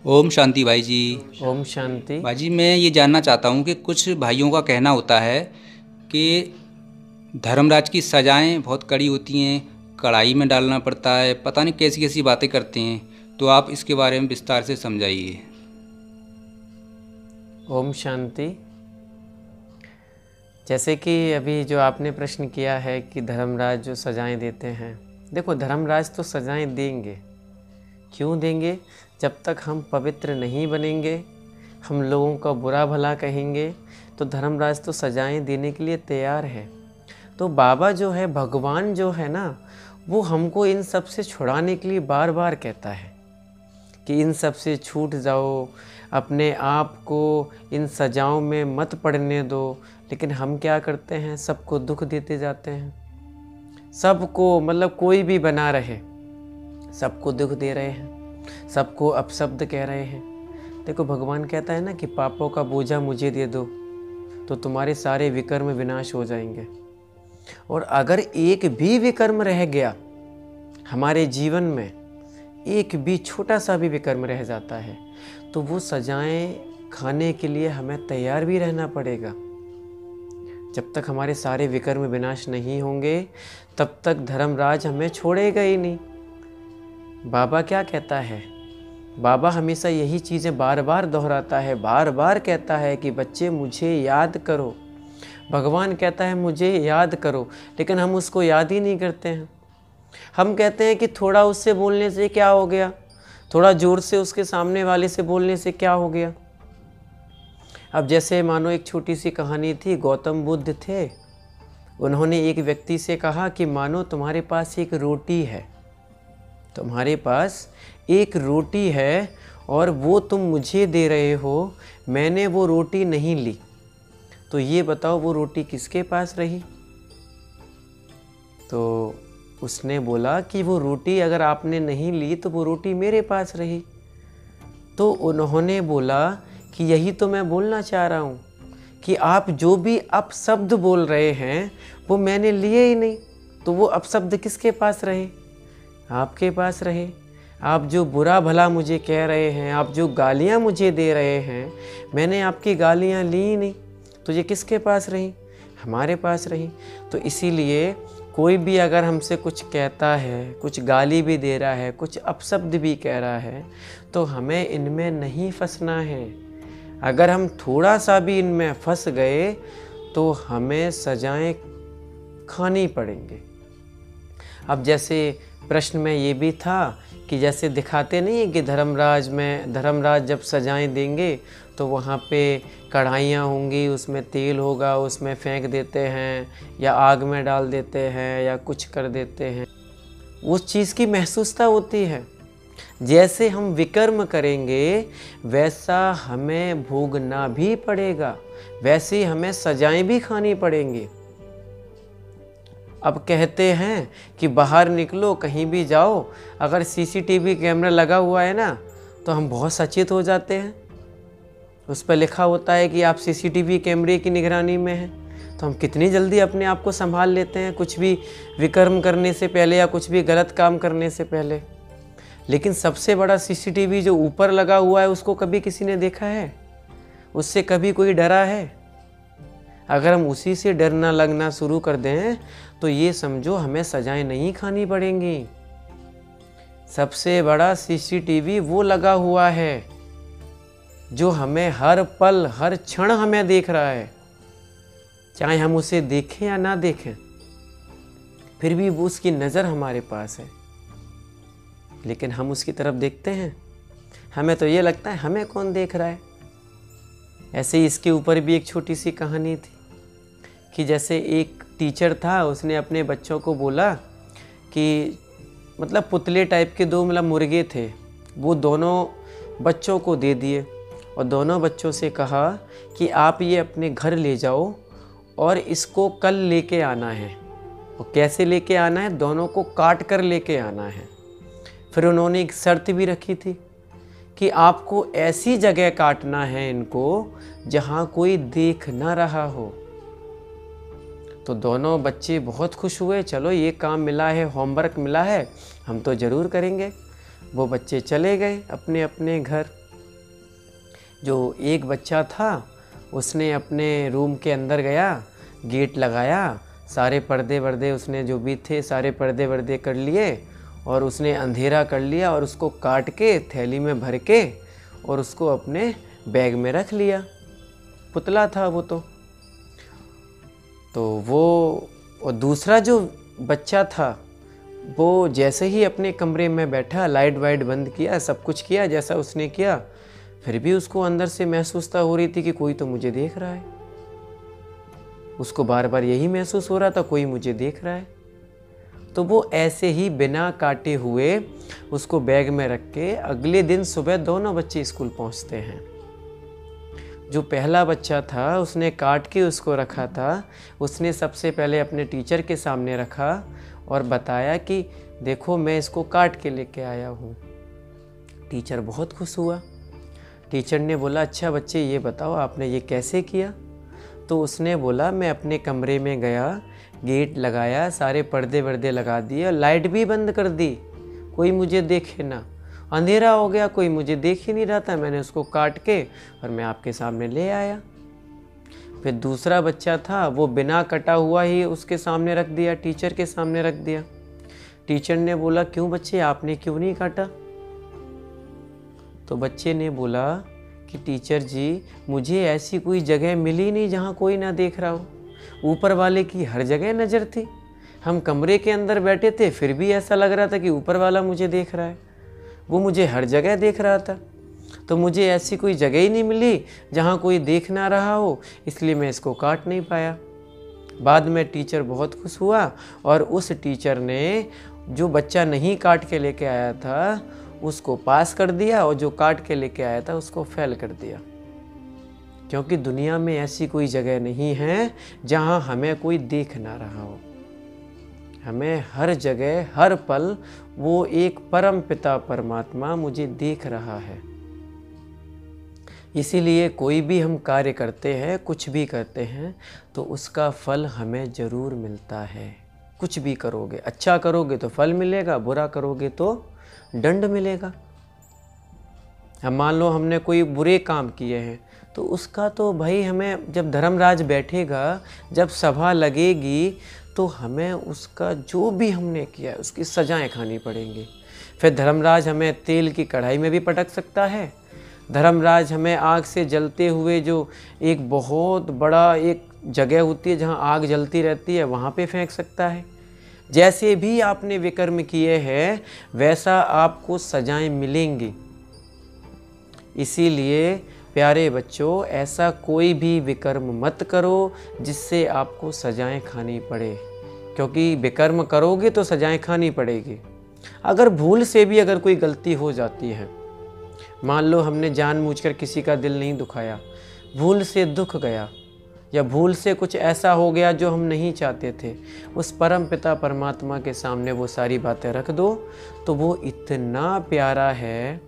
ओम शांति भाई जी। ओम शांति। भाई जी, मैं ये जानना चाहता हूँ कि कुछ भाइयों का कहना होता है कि धर्मराज की सज़ाएं बहुत कड़ी होती हैं, कढ़ाई में डालना पड़ता है, पता नहीं कैसी कैसी बातें करते हैं। तो आप इसके बारे में विस्तार से समझाइए। ओम शांति। जैसे कि अभी जो आपने प्रश्न किया है कि धर्मराज जो सजाएं देते हैं, देखो धर्मराज तो सजाएं देंगे। क्यों देंगे? जब तक हम पवित्र नहीं बनेंगे, हम लोगों का बुरा भला कहेंगे, तो धर्मराज तो सजाएं देने के लिए तैयार है। तो बाबा जो है, भगवान जो है ना, वो हमको इन सब से छुड़ाने के लिए बार बार कहता है कि इन सब से छूट जाओ, अपने आप को इन सजाओं में मत पड़ने दो। लेकिन हम क्या करते हैं? सबको दुख देते जाते हैं। सबको, मतलब कोई भी बना रहे, सबको दुख दे रहे हैं, सबको अपशब्द कह रहे हैं। देखो भगवान कहता है ना कि पापों का बोझा मुझे दे दो, तो तुम्हारे सारे विकर्म विनाश हो जाएंगे। और अगर एक भी विकर्म रह गया हमारे जीवन में, एक भी छोटा सा भी विकर्म रह जाता है, तो वो सजाएं खाने के लिए हमें तैयार भी रहना पड़ेगा। जब तक हमारे सारे विकर्म विनाश नहीं होंगे, तब तक धर्मराज हमें छोड़ेगा ही नहीं। बाबा क्या कहता है? बाबा हमेशा यही चीज़ें बार बार दोहराता है, बार बार कहता है कि बच्चे मुझे याद करो। भगवान कहता है मुझे याद करो, लेकिन हम उसको याद ही नहीं करते हैं। हम कहते हैं कि थोड़ा उससे बोलने से क्या हो गया, थोड़ा ज़ोर से उसके सामने वाले से बोलने से क्या हो गया। अब जैसे मानो एक छोटी सी कहानी थी। गौतम बुद्ध थे, उन्होंने एक व्यक्ति से कहा कि मानो तुम्हारे पास एक रोटी है, तुम्हारे पास एक रोटी है और वो तुम मुझे दे रहे हो, मैंने वो रोटी नहीं ली, तो ये बताओ वो रोटी किसके पास रही? तो उसने बोला कि वो रोटी अगर आपने नहीं ली तो वो रोटी मेरे पास रही। तो उन्होंने बोला कि यही तो मैं बोलना चाह रहा हूँ कि आप जो भी अपशब्द बोल रहे हैं वो मैंने लिए ही नहीं, तो वो अपशब्द किसके पास रहे? आपके पास रहे। आप जो बुरा भला मुझे कह रहे हैं, आप जो गालियाँ मुझे दे रहे हैं, मैंने आपकी गालियाँ ली ही नहीं, तो ये किसके पास रही? हमारे पास रही। तो इसीलिए कोई भी अगर हमसे कुछ कहता है, कुछ गाली भी दे रहा है, कुछ अपशब्द भी कह रहा है, तो हमें इनमें नहीं फंसना है। अगर हम थोड़ा सा भी इनमें फंस गए तो हमें सजाएं खानी पड़ेंगे। अब जैसे प्रश्न में ये भी था कि जैसे दिखाते नहीं है कि धर्मराज जब सजाएं देंगे तो वहाँ पे कढ़ाइयाँ होंगी, उसमें तेल होगा, उसमें फेंक देते हैं या आग में डाल देते हैं या कुछ कर देते हैं। उस चीज़ की महसूसता होती है। जैसे हम विकर्म करेंगे वैसा हमें भोगना भी पड़ेगा, वैसे हमें सजाएं भी खानी पड़ेंगी। अब कहते हैं कि बाहर निकलो, कहीं भी जाओ, अगर सीसीटीवी कैमरा लगा हुआ है ना, तो हम बहुत सचेत हो जाते हैं। उस पर लिखा होता है कि आप सीसीटीवी कैमरे की निगरानी में हैं, तो हम कितनी जल्दी अपने आप को संभाल लेते हैं, कुछ भी विकर्म करने से पहले या कुछ भी गलत काम करने से पहले। लेकिन सबसे बड़ा सीसीटीवी जो ऊपर लगा हुआ है, उसको कभी किसी ने देखा है? उससे कभी कोई डरा है? अगर हम उसी से डरना लगना शुरू कर दें तो ये समझो हमें सजाएं नहीं खानी पड़ेंगी। सबसे बड़ा सीसीटीवी वो लगा हुआ है जो हमें हर पल हर क्षण हमें देख रहा है, चाहे हम उसे देखें या ना देखें, फिर भी वो उसकी नज़र हमारे पास है। लेकिन हम उसकी तरफ देखते हैं? हमें तो ये लगता है हमें कौन देख रहा है। ऐसे ही इसके ऊपर भी एक छोटी सी कहानी थी कि जैसे एक टीचर था, उसने अपने बच्चों को बोला कि मतलब पुतले टाइप के दो मुर्गे थे, वो दोनों बच्चों को दे दिए और दोनों बच्चों से कहा कि आप ये अपने घर ले जाओ और इसको कल लेके आना है। और कैसे लेके आना है? दोनों को काट कर लेके आना है। फिर उन्होंने एक शर्त भी रखी थी कि आपको ऐसी जगह काटना है इनको जहाँ कोई देख ना रहा हो। तो दोनों बच्चे बहुत खुश हुए, चलो ये काम मिला है, होमवर्क मिला है, हम तो ज़रूर करेंगे। वो बच्चे चले गए अपने अपने घर। जो एक बच्चा था उसने अपने रूम के अंदर गया, गेट लगाया, सारे पर्दे वर्दे उसने जो भी थे सारे पर्दे वर्दे कर लिए और उसने अंधेरा कर लिया और उसको काट के थैली में भर के और उसको अपने बैग में रख लिया। पुतला था वो तो वो और दूसरा जो बच्चा था वो जैसे ही अपने कमरे में बैठा, लाइट वाइट बंद किया, सब कुछ किया जैसा उसने किया, फिर भी उसको अंदर से महसूसता हो रही थी कि कोई तो मुझे देख रहा है। उसको बार बार यही महसूस हो रहा था कोई मुझे देख रहा है। तो वो ऐसे ही बिना काटे हुए उसको बैग में रख के अगले दिन सुबह दोनों बच्चे स्कूल पहुंचते हैं। जो पहला बच्चा था उसने काट के उसको रखा था, उसने सबसे पहले अपने टीचर के सामने रखा और बताया कि देखो मैं इसको काट के लेके आया हूँ। टीचर बहुत खुश हुआ। टीचर ने बोला अच्छा बच्चे ये बताओ आपने ये कैसे किया? तो उसने बोला मैं अपने कमरे में गया, गेट लगाया, सारे पर्दे वर्दे लगा दिए, लाइट भी बंद कर दी, कोई मुझे देखे ना, अंधेरा हो गया, कोई मुझे देख ही नहीं रहा था, मैंने उसको काट के और मैं आपके सामने ले आया। फिर दूसरा बच्चा था वो बिना कटा हुआ ही उसके सामने रख दिया, टीचर के सामने रख दिया। टीचर ने बोला क्यों बच्चे आपने क्यों नहीं काटा? तो बच्चे ने बोला कि टीचर जी मुझे ऐसी कोई जगह मिली नहीं जहाँ कोई ना देख रहा हो, ऊपर वाले की हर जगह नज़र थी, हम कमरे के अंदर बैठे थे फिर भी ऐसा लग रहा था कि ऊपर वाला मुझे देख रहा है, वो मुझे हर जगह देख रहा था, तो मुझे ऐसी कोई जगह ही नहीं मिली जहाँ कोई देख ना रहा हो, इसलिए मैं इसको काट नहीं पाया। बाद में टीचर बहुत खुश हुआ और उस टीचर ने जो बच्चा नहीं काट के लेके आया था उसको पास कर दिया और जो काट के लेके आया था उसको फेल कर दिया, क्योंकि दुनिया में ऐसी कोई जगह नहीं है जहाँ हमें कोई देख ना रहा हो। हमें हर जगह हर पल वो एक परम पिता परमात्मा मुझे देख रहा है। इसीलिए कोई भी हम कार्य करते हैं, कुछ भी करते हैं तो उसका फल हमें ज़रूर मिलता है। कुछ भी करोगे, अच्छा करोगे तो फल मिलेगा, बुरा करोगे तो दंड मिलेगा। हम मान लो हमने कोई बुरे काम किए हैं तो उसका तो भाई हमें जब धर्मराज बैठेगा, जब सभा लगेगी तो हमें उसका जो भी हमने किया है उसकी सजाएं खानी पड़ेंगी। फिर धर्मराज हमें तेल की कढ़ाई में भी पटक सकता है, धर्मराज हमें आग से जलते हुए जो एक बहुत बड़ा एक जगह होती है जहाँ आग जलती रहती है वहाँ पे फेंक सकता है। जैसे भी आपने विकर्म किए हैं वैसा आपको सजाएं मिलेंगी। इसीलिए प्यारे बच्चों ऐसा कोई भी विकर्म मत करो जिससे आपको सजाएं खानी पड़े, क्योंकि विकर्म करोगे तो सजाएं खानी पड़ेगी। अगर भूल से भी अगर कोई गलती हो जाती है, मान लो हमने जानबूझकर किसी का दिल नहीं दुखाया, भूल से दुख गया या भूल से कुछ ऐसा हो गया जो हम नहीं चाहते थे, उस परम पिता परमात्मा के सामने वो सारी बातें रख दो तो वो इतना प्यारा है,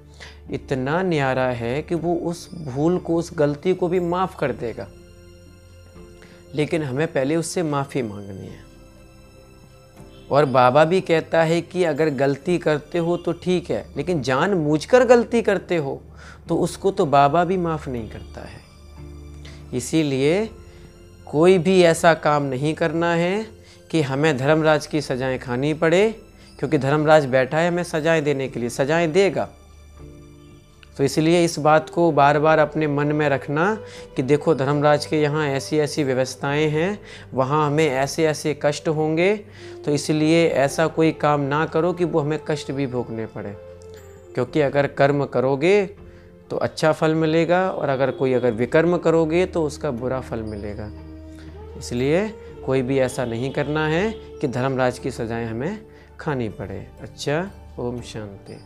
इतना न्यारा है कि वो उस भूल को, उस गलती को भी माफ़ कर देगा। लेकिन हमें पहले उससे माफ़ी मांगनी है। और बाबा भी कहता है कि अगर गलती करते हो तो ठीक है, लेकिन जानबूझकर गलती करते हो तो उसको तो बाबा भी माफ़ नहीं करता है। इसीलिए कोई भी ऐसा काम नहीं करना है कि हमें धर्मराज की सजाएं खानी पड़े, क्योंकि धर्मराज बैठा है हमें सजाएं देने के लिए, सजाएं देगा। तो इसलिए इस बात को बार बार अपने मन में रखना कि देखो धर्मराज के यहाँ ऐसी ऐसी व्यवस्थाएं हैं, वहाँ हमें ऐसे ऐसे कष्ट होंगे, तो इसलिए ऐसा कोई काम ना करो कि वो हमें कष्ट भी भोगने पड़े। क्योंकि अगर कर्म करोगे तो अच्छा फल मिलेगा और अगर विकर्म करोगे तो उसका बुरा फल मिलेगा। इसलिए कोई भी ऐसा नहीं करना है कि धर्मराज की सजाएं हमें खानी पड़े। अच्छा, ओम शांति।